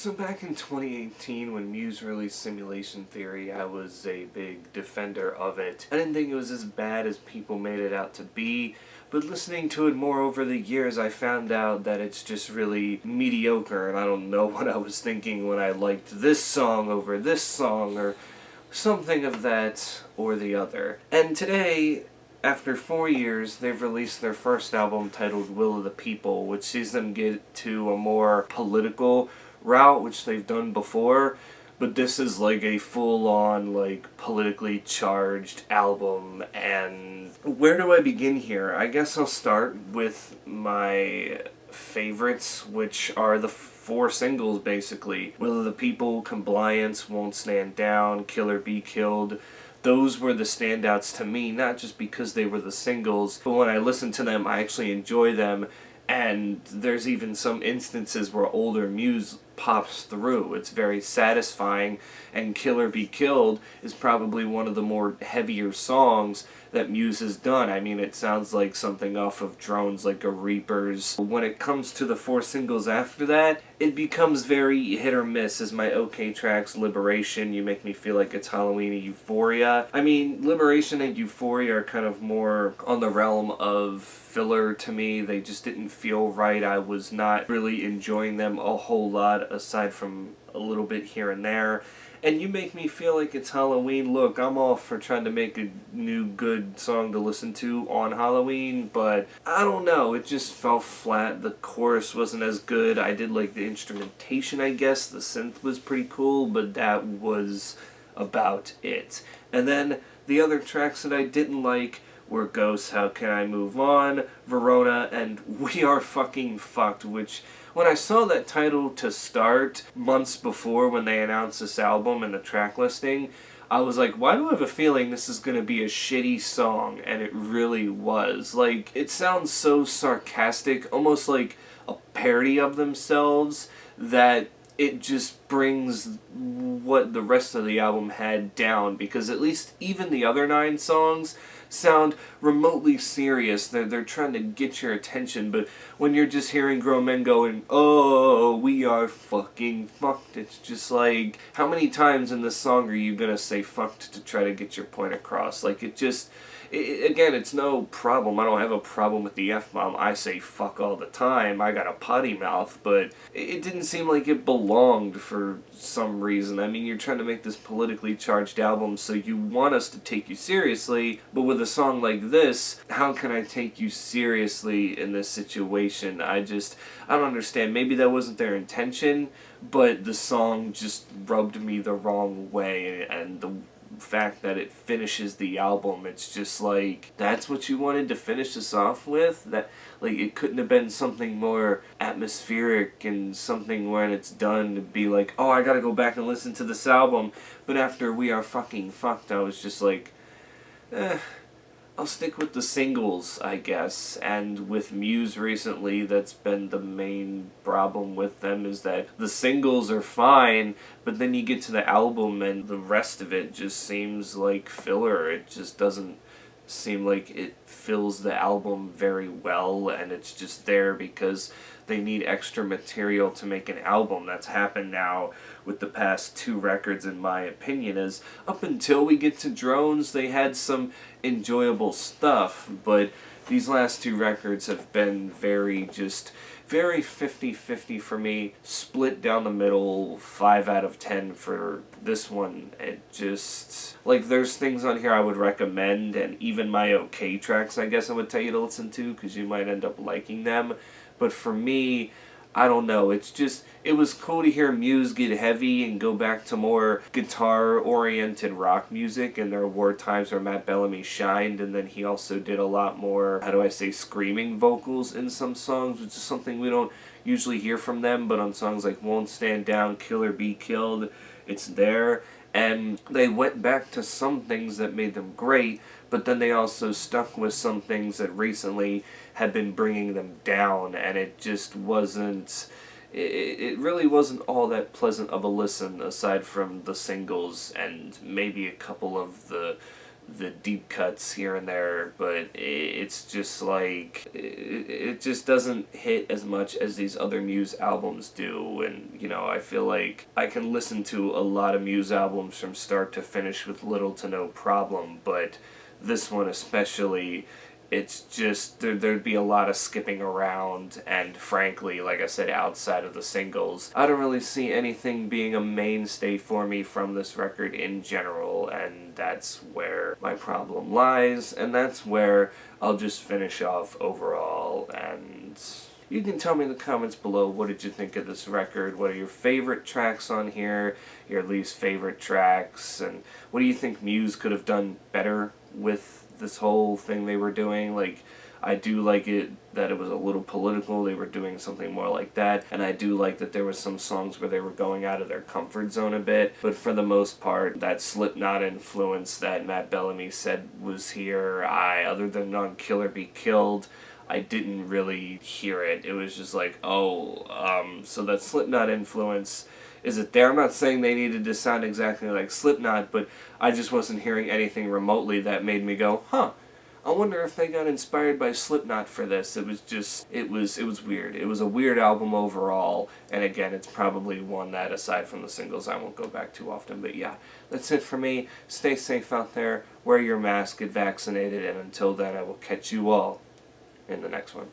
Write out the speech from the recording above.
So back in 2018 when Muse released Simulation Theory, I was a big defender of it. I didn't think it was as bad as people made it out to be, but listening to it more over the years I found out that it's just really mediocre, and I don't know what I was thinking when I liked this song over this song, or something of that or the other. And today, after 4 years, they've released their first album titled Will of the People, which sees them get to a more political route, which they've done before, but this is like a full-on, like, politically charged album. And where do I begin here? I guess I'll start with my favorites, which are the 4 singles, basically. Will of the People, Compliance, Won't Stand Down, Kill or Be Killed. Those were the standouts to me, not just because they were the singles, but when I listen to them, I actually enjoy them. And there's even some instances where older Muse pops through. It's very satisfying, and Kill or Be Killed is probably one of the more heavier songs that Muse has done. I mean, it sounds like something off of Drones Like a Reaper's. When it comes to the 4 singles after that, it becomes very hit or miss, as my OK tracks Liberation, You Make Me Feel Like It's Halloween, and Euphoria. I mean, Liberation and Euphoria are kind of more on the realm of filler to me. They just didn't feel right. I was not really enjoying them a whole lot, aside from a little bit here and there. And You Make Me Feel Like It's Halloween, look, I'm all for trying to make a new good song to listen to on Halloween, but I don't know, it just fell flat. The chorus wasn't as good. I did like the instrumentation, I guess. The synth was pretty cool, but that was about it. And then the other tracks that I didn't like were Ghosts, How Can I Move On, Verona, and We Are Fucking Fucked, which, when I saw that title to start months before when they announced this album and the track listing, I was like, why do I have a feeling this is going to be a shitty song? And it really was. Like, it sounds so sarcastic, almost like a parody of themselves, that it just brings what the rest of the album had down, because at least even the other 9 songs sound remotely serious. They're trying to get your attention, but when you're just hearing grown men going, oh, we are fucking fucked, it's just like, how many times in this song are you gonna say fucked to try to get your point across? Like, again, it's no problem. I don't have a problem with the F-bomb. I say fuck all the time. I got a potty mouth, but it didn't seem like it belonged for some reason. I mean, you're trying to make this politically charged album, so you want us to take you seriously, but with a song like this, how can I take you seriously in this situation? I don't understand. Maybe that wasn't their intention, but the song just rubbed me the wrong way, and the fact that it finishes the album, it's just like, that's what you wanted to finish this off with? That, like, it couldn't have been something more atmospheric and something when it's done to be like, oh, I gotta go back and listen to this album. But after We Are Fucking Fucked, I was just like, I'll stick with the singles, I guess. And with Muse recently, that's been the main problem with them, is that the singles are fine, but then you get to the album and the rest of it just seems like filler. It just doesn't seem like it fills the album very well, and it's just there because they need extra material to make an album. That's happened now with the past 2 records, in my opinion, is up until we get to Drones, they had some enjoyable stuff, but these last 2 records have been very 50-50 for me, split down the middle, 5 out of 10 for this one. It just, like, there's things on here I would recommend, and even my OK tracks I guess I would tell you to listen to, because you might end up liking them, but for me, I don't know, it's just, it was cool to hear Muse get heavy and go back to more guitar-oriented rock music, and there were times where Matt Bellamy shined, and then he also did a lot more, screaming vocals in some songs, which is something we don't usually hear from them, but on songs like Won't Stand Down, Kill or Be Killed, it's there. And they went back to some things that made them great, but then they also stuck with some things that recently had been bringing them down, and it just wasn't, it really wasn't all that pleasant of a listen, aside from the singles and maybe a couple of the the deep cuts here and there, but it's just like, it just doesn't hit as much as these other Muse albums do. And I feel like I can listen to a lot of Muse albums from start to finish with little to no problem, but this one especially, it's just, there'd be a lot of skipping around, and frankly, like I said, outside of the singles, I don't really see anything being a mainstay for me from this record in general, and that's where my problem lies, and that's where I'll just finish off overall. And you can tell me in the comments below, what did you think of this record? What are your favorite tracks on here? Your least favorite tracks? And what do you think Muse could have done better with this whole thing they were doing? Like, I do like it that it was a little political, they were doing something more like that, and I do like that there were some songs where they were going out of their comfort zone a bit, but for the most part, that Slipknot influence that Matt Bellamy said was here, other than on Kill or Be Killed, I didn't really hear it. It was just like, so that Slipknot influence, is it there? I'm not saying they needed to sound exactly like Slipknot, but I just wasn't hearing anything remotely that made me go, I wonder if they got inspired by Slipknot for this. It was just, it was weird. It was a weird album overall, and again, it's probably one that, aside from the singles, I won't go back too often. But yeah, that's it for me. Stay safe out there, wear your mask, get vaccinated, and until then, I will catch you all in the next one.